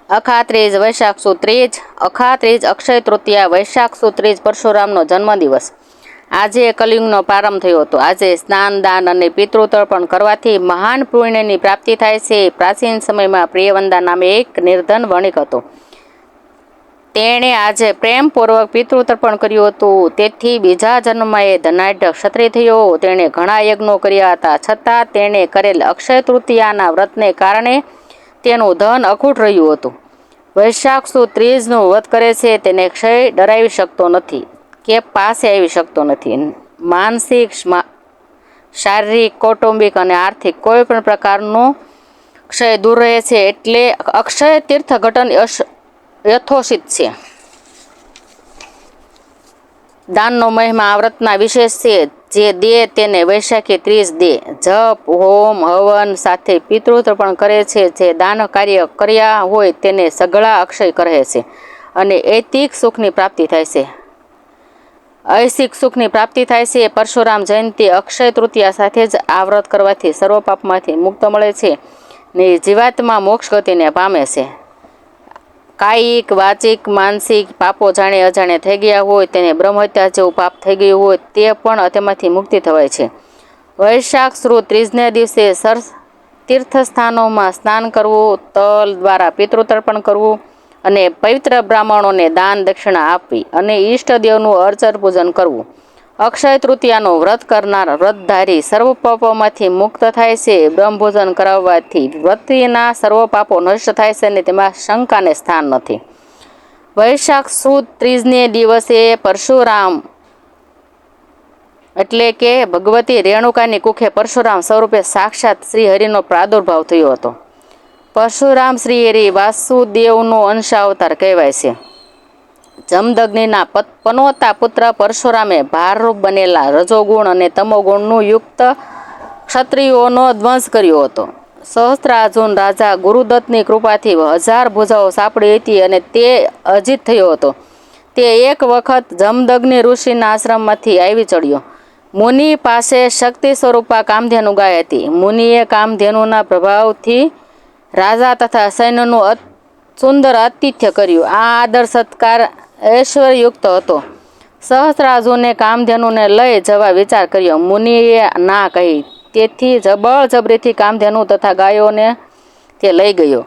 અખાત્રીજ વૈશાખ સુદ ત્રીજ, અખાત્રીજ અક્ષય તૃતીયા, વૈશાખ સુદ ત્રીજ પરશુરામનો જન્મદિવસ. આજે કલિયુગનો પ્રારંભ થયો હતો. આજે સ્નાન, દાન અને પિતૃતર્પણ કરવાથી મહાન પુણ્યની પ્રાપ્તિ થાય છે. પ્રાચીન સમયમાં પ્રિયવંદા નામે એક નિર્ધન વણિક હતો. તેણે આજે પ્રેમપૂર્વક પિતૃતર્પણ કર્યું હતું. તેથી બીજા જન્મમાં એ ધનાઢ્ય ક્ષત્રિય થયો. તેણે ઘણા યજ્ઞો કર્યા હતા, છતાં તેણે કરેલ અક્ષય તૃતીયાના વ્રતને કારણે તેનું ધન અખૂટ રહ્યું હતું. વૈશાખ સુદ ત્રીજનું વ્રત કરે છે તેને ક્ષય ડરાવી શકતો નથી કે પાસે આવી શકતો નથી. માનસિક, શારીરિક, કૌટુંબિક અને આર્થિક કોઈ પણ પ્રકારનો ક્ષય દૂર રહે છે. એટલે અક્ષય તીર્થઘટન યથોચિત છે. દાનનો મહિમા આ વ્રતના વિશેષ છે. જે દે તેને વૈશાખી ત્રીજ દે. જપ, હોમ, હવન સાથે પિતૃતર્પણ કરે છે. જે દાન કાર્ય કર્યા હોય તેને સઘળા અક્ષય કહે છે અને ઐતિક સુખની પ્રાપ્તિ થાય છે. ઐશિક સુખની પ્રાપ્તિ થાય છે. પરશુરામ જયંતિ અક્ષય તૃતીયા સાથે જ આ વ્રત કરવાથી સર્વ પાપમાંથી મુક્ત મળે છે ને જીવાત્મા મોક્ષ ગતિને પામે છે. કાયિક, વાચિક, માનસિક પાપો જાણે અજાણે થઈ ગયા હોય, તેને બ્રહ્મહત્યા જેવું પાપ થઈ ગયું હોય તે પણ તેમાંથી મુક્તિ થવાય છે. વૈશાખ સુદ ત્રીજને દિવસે તીર્થસ્થાનોમાં સ્નાન કરવું, તલ દ્વારા પિતૃતર્પણ કરવું અને પવિત્ર બ્રાહ્મણોને દાન દક્ષિણા આપવી અને ઈષ્ટદેવનું અર્ચન પૂજન કરવું. અક્ષય તૃતીયાનું વ્રત કરનાર વ્રતધારી સર્વ પાપોમાંથી મુક્ત થાય છે. બ્રહ્મભોજન કરાવવાથી વ્રતિના સર્વ પાપો નષ્ટ થાય છે અને તેમાં શંકાને સ્થાન નથી. વૈશાખ સુદ ત્રીજને દિવસે પરશુરામ એટલે કે ભગવતી રેણુકાની કુખે પરશુરામ સ્વરૂપે સાક્ષાત શ્રી હરિનો પ્રાદુર્ભાવ થયો હતો. પરશુરામ શ્રી હરિ વાસુદેવનો અંશાવતાર કહેવાય છે. જમદગ્નિના પનોતા પુત્ર પરશુરામે ભારરૂપ બનેલા રજોગુણ અને તમોગુણનું યુક્ત ક્ષત્રિયોનો ધ્વંસ કર્યો હતો. સહસ્ત્રાર્જુન રાજા ગુરુદત્તની કૃપાથી 1000 ભુજાઓ સાંપડી હતી અને તે અજીત થયો હતો. તે એક વખત જમદગ્નિ ઋષિના આશ્રમમાંથી આવી ચડ્યો. મુનિ પાસે શક્તિ સ્વરૂપા કામધેનુ ગાય હતી. મુનિએ કામધેનુના પ્રભાવથી રાજા તથા સૈન્યનું સુંદર આતિથ્ય કર્યું. આ આદર સત્કાર ઐશ્વર્યયુક્ત હતો. સહસ્ત્રાર્જુને કામધેનુને લઈ જવા વિચાર કર્યો. મુનિએ ના કહી, તેથી જબરજબરીથી કામધેનુ તથા ગાયોને તે લઈ ગયો.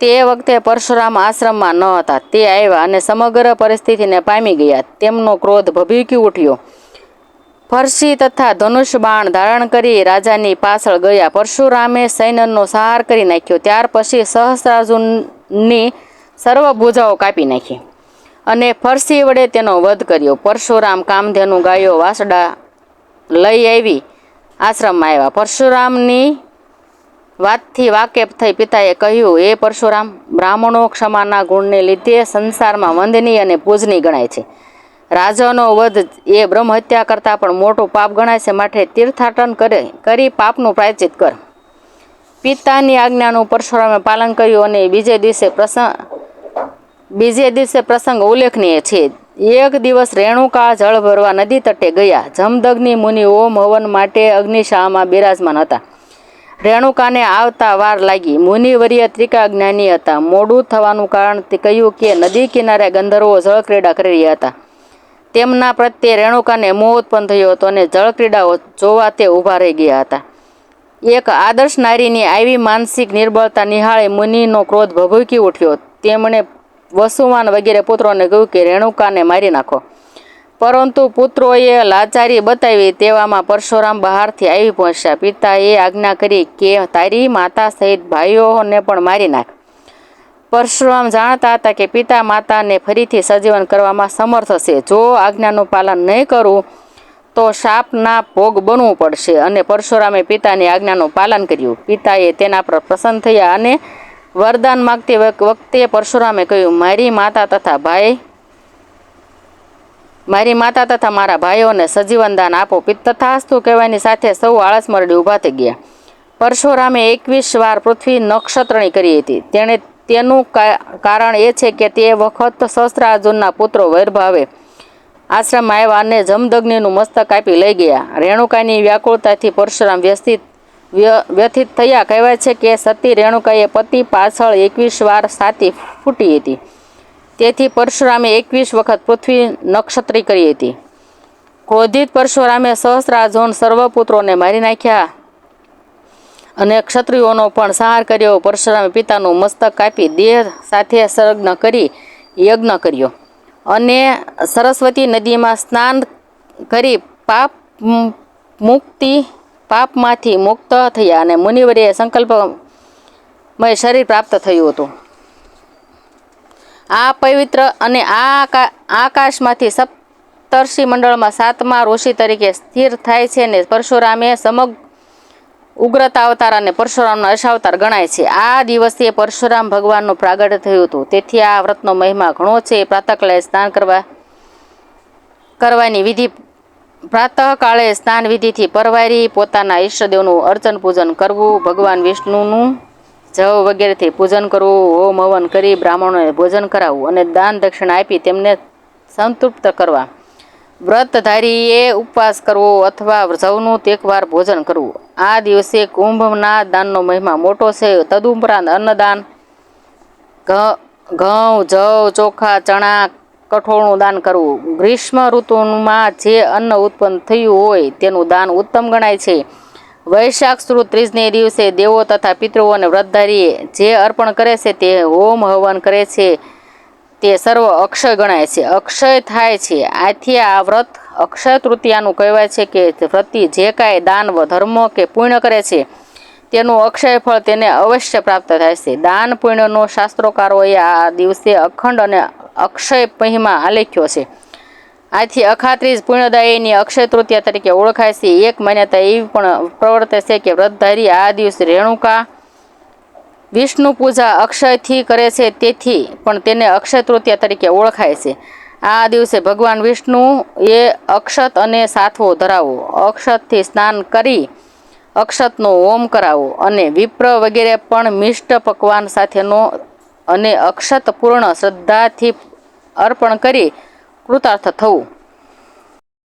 તે વખતે પરશુરામ આશ્રમમાં ન હતા. તે આવ્યા અને સમગ્ર પરિસ્થિતિને પામી ગયા. તેમનો ક્રોધ ભભૂકી ઉઠ્યો. ફરસી તથા ધનુષ બાણ ધારણ કરી રાજાની પાછળ ગયા. પરશુરામે સૈન્યનો સંહાર કરી નાખ્યો. ત્યાર પછી સહસ્ત્રાર્જુનની સર્વ ભુજાઓ કાપી નાખી અને ફરસી વડે તેનો વધ કર્યો. પરશુરામ કામધેનુ ગાયો વાસડા લઈ આવી આશ્રમમાં આવ્યા. પરશુરામની વાતથી વાકેફ થઈ પિતાએ કહ્યું, હે પરશુરામ, બ્રાહ્મણો ક્ષમાના ગુણને લીધે સંસારમાં વંદનીય અને પૂજનીય ગણાય છે. રાજાનો વધ એ બ્રહ્મહત્યા કરતાં પણ મોટું પાપ ગણાય છે. માટે તીર્થાટન કરી પાપનું પ્રાયશ્ચિત કર. પિતાની આજ્ઞાનું પરશુરામે પાલન કર્યું અને બીજે દિવસે પ્રસંગ ઉલ્લેખનીય છે. એક દિવસ રેણુકા જળ ભરવા નદી તટે ગયા. જમદગ્નિ મુનિ હોમ હવન માટે અગ્નિશાળામાં બિરાજમાન હતા. રેણુકાને આવતા વાર લાગી. મુનિવર્ય ત્રિકાજ્ઞાની હતા. મોડું થવાનું કારણ તે કહ્યું કે નદી કિનારે ગંધર્વો જળક્રીડા કરી રહ્યા હતા. તેમના પ્રત્યે રેણુકાને મોહ ઉત્પન્ન થયો હતો અને જળક્રીડાઓ જોવા તે ઊભા રહી ગયા હતા. એક આદર્શ નારીની આવી માનસિક નિર્બળતા નિહાળે મુનિનો ક્રોધ ભભૂકી ઉઠ્યો. તેમણે વસુમાન વગેરે પુત્રોને કહ્યું કે રેણુકાને મારી નાખો. પરંતુ પુત્રોએ લાચારી બતાવી. તેવામાં પરશુરામ બહારથી આવી પહોંચ્યા. પિતાએ આજ્ઞા કરી કે તારી માતા સહિત ભાઈઓને પણ મારી નાખ. પરશુરામ જાણતા હતા કે પિતા માતાને ફરીથી સજીવન કરવામાં સમર્થ છે. જો આજ્ઞાનું પાલન નહીં કરું તો શાપના ભોગ બનવું પડશે. અને પરશુરામે પિતાની આજ્ઞાનું પાલન કર્યું. પિતાએ તેના પર પ્રસન્ન થયા અને વરદાન માગતી વખતે પરશુરામે કહ્યું, મારી માતા તથા મારા ભાઈઓને સજીવન દાન આપો. તથાસ્તુ કહેવાની સાથે સૌ આળસ મરડી ઊભા થઈ ગયા. પરશુરામે 21 વાર પૃથ્વી નક્ષત્રણી કરી હતી. તેનું કારણ એ છે કે તે વખત સહસ્ત્રાર્જુનના પુત્રો વૈરભાવે આશ્રમમાં આવ્યા અને જમદગ્નિનું મસ્તક કાપી લઈ ગયા. રેણુકાની વ્યાકુળતાથી પરશુરામ વ્યસ્ત વ્યથિત થયા. કહેવાય છે કે સતી રેણુકાએ પતિ પાછળ 21 વાર છાતી ફૂટી હતી. તેથી પરશુરામે 21 વખત પૃથ્વી નક્ષત્રી કરી હતી. ક્રોધિત પરશુરામે સહસ્ત્રાર્જુન સર્વ પુત્રોને મારી નાખ્યા અને ક્ષત્રિયોનો પણ સંહાર કર્યો. પરશુરામે પિતાનું મસ્તક કાપી દેહ સાથે સંલગ્ન કરી યજ્ઞ કર્યો અને સરસ્વતી નદીમાં સ્નાન કરી પાપમાંથી મુક્ત થયા અને મુનિવરે સંકલ્પમય શરીર પ્રાપ્ત થયું હતું. આ પવિત્ર અને આકાશમાંથી સપ્તર્ષિ મંડળમાં 7મા ઋષિ તરીકે સ્થિર થાય છે અને પરશુરામે સમગ્ર ઉગ્રતા અવતાર અને પરશુરામનો અર્શાવતાર ગણાય છે. આ દિવસે પરશુરામ ભગવાનનું પ્રાગટ્ય થયું હતું. તેથી આ વ્રતનો મહિમા ઘણો છે. પ્રાતઃકાળે સ્નાન કરવાની વિધિ પ્રાતઃકાળે સ્નાન વિધિથી પરવારી પોતાના ઈષ્ટદેવનું અર્ચન પૂજન કરવું, ભગવાન વિષ્ણુનું જવ વગેરેથી પૂજન કરવું, હોમ હવન કરી બ્રાહ્મણોને ભોજન કરાવવું અને દાન દક્ષિણા આપી તેમને સંતૃપ્ત કરવા. વ્રતધારીએ ઉપવાસ કરવો અથવા જવનું તેકવાર ભોજન કરવું. આ દિવસે કુંભના દાનનો મહિમા મોટો છે. તદુપરાંત અન્નદાન, ઘઉં, જવ, ચોખા, ચણા, કઠોળનું દાન કરવું. ગ્રીષ્મ ઋતુમાં જે અન્ન ઉત્પન્ન થયું હોય તેનું દાન ઉત્તમ ગણાય છે. વૈશાખ સુદ ત્રીજને દિવસે દેવો તથા પિતૃઓને વ્રતધારીએ જે અર્પણ કરે છે તે હોમ હવન કરે છે તે સર્વ અક્ષય ગણાય છે, અક્ષય થાય છે. આથી આ વ્રત અક્ષય તૃતીયાનું કહેવાય છે કે વ્રતી જે કાંઈ દાન ધર્મ કે પુણ્ય કરે છે તેનું અક્ષય ફળ તેને અવશ્ય પ્રાપ્ત થાય છે. દાન પુણ્યનો શાસ્ત્રોકારોએ આ દિવસે અખંડ અને અક્ષય મહિમા આલેખ્યો છે. આથી અખાત્રીજ પુણ્યદાયીની અક્ષય તૃતીયા તરીકે ઓળખાય છે. એક માન્યતા એવી પણ પ્રવર્તે છે કે વ્રતધારી આ દિવસે રેણુકા વિષ્ણુ પૂજા અક્ષયથી કરે છે તેથી પણ તેને અક્ષય તૃતીયા તરીકે ઓળખાય છે. આ દિવસે ભગવાન વિષ્ણુ એ અક્ષત અને સાથવો ધરાવો, અક્ષતથી સ્નાન કરી અક્ષતનો હોમ કરાવો અને વિપ્ર વગેરે પણ મિષ્ટ પકવાન સાથેનો અને અક્ષત પૂર્ણ શ્રદ્ધાથી અર્પણ કરી કૃતાર્થ થવું.